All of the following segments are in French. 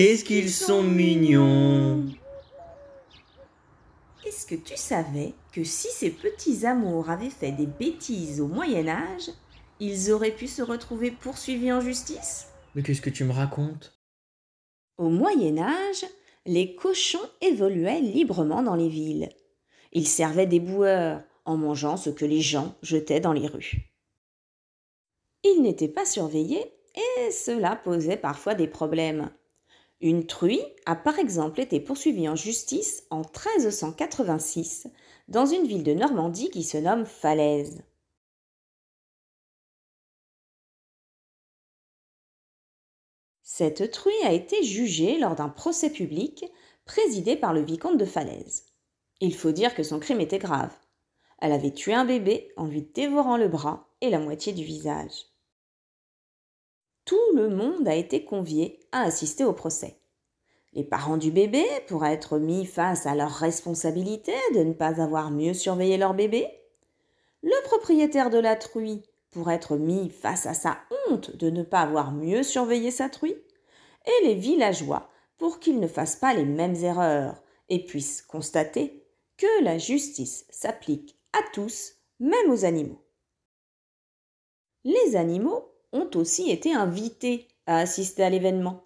Qu'est-ce qu'ils sont mignons! Est-ce que tu savais que si ces petits amours avaient fait des bêtises au Moyen-Âge, ils auraient pu se retrouver poursuivis en justice? Mais qu'est-ce que tu me racontes? Au Moyen-Âge, les cochons évoluaient librement dans les villes. Ils servaient des boueurs en mangeant ce que les gens jetaient dans les rues. Ils n'étaient pas surveillés et cela posait parfois des problèmes. Une truie a par exemple été poursuivie en justice en 1386 dans une ville de Normandie qui se nomme Falaise. Cette truie a été jugée lors d'un procès public présidé par le vicomte de Falaise. Il faut dire que son crime était grave. Elle avait tué un bébé en lui dévorant le bras et la moitié du visage. Tout le monde a été convié à assister au procès. Les parents du bébé pourraient être mis face à leur responsabilité de ne pas avoir mieux surveillé leur bébé. Le propriétaire de la truie pourrait être mis face à sa honte de ne pas avoir mieux surveillé sa truie. Et les villageois pour qu'ils ne fassent pas les mêmes erreurs et puissent constater que la justice s'applique à tous, même aux animaux. Les animaux ont aussi été invités à assister à l'événement.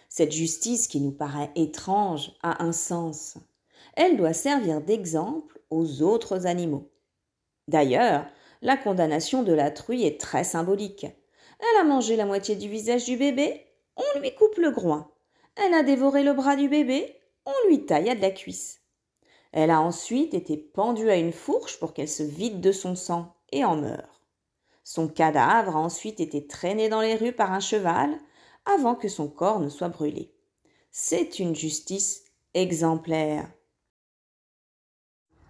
Cette justice qui nous paraît étrange a un sens. Elle doit servir d'exemple aux autres animaux. D'ailleurs, la condamnation de la truie est très symbolique. Elle a mangé la moitié du visage du bébé, on lui coupe le groin. Elle a dévoré le bras du bébé, on lui taille à de la cuisse. Elle a ensuite été pendue à une fourche pour qu'elle se vide de son sang et en meure. Son cadavre a ensuite été traîné dans les rues par un cheval avant que son corps ne soit brûlé. C'est une justice exemplaire.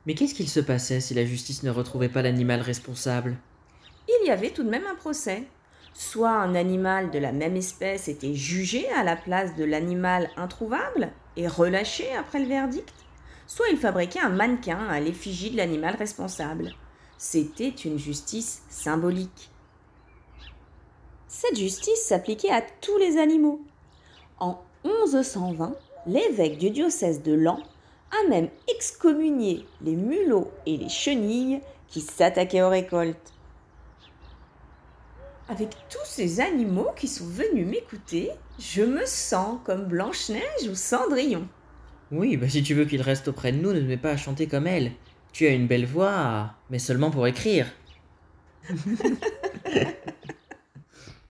Mais qu'est-ce qu'il se passait si la justice ne retrouvait pas l'animal responsable? Il y avait tout de même un procès. Soit un animal de la même espèce était jugé à la place de l'animal introuvable et relâché après le verdict, soit il fabriquait un mannequin à l'effigie de l'animal responsable. C'était une justice symbolique. Cette justice s'appliquait à tous les animaux. En 1120, l'évêque du diocèse de Laon a même excommunié les mulots et les chenilles qui s'attaquaient aux récoltes. Avec tous ces animaux qui sont venus m'écouter, je me sens comme Blanche-Neige ou Cendrillon. Oui, si tu veux qu'il reste auprès de nous, ne te mets pas à chanter comme elle. Tu as une belle voix, mais seulement pour écrire.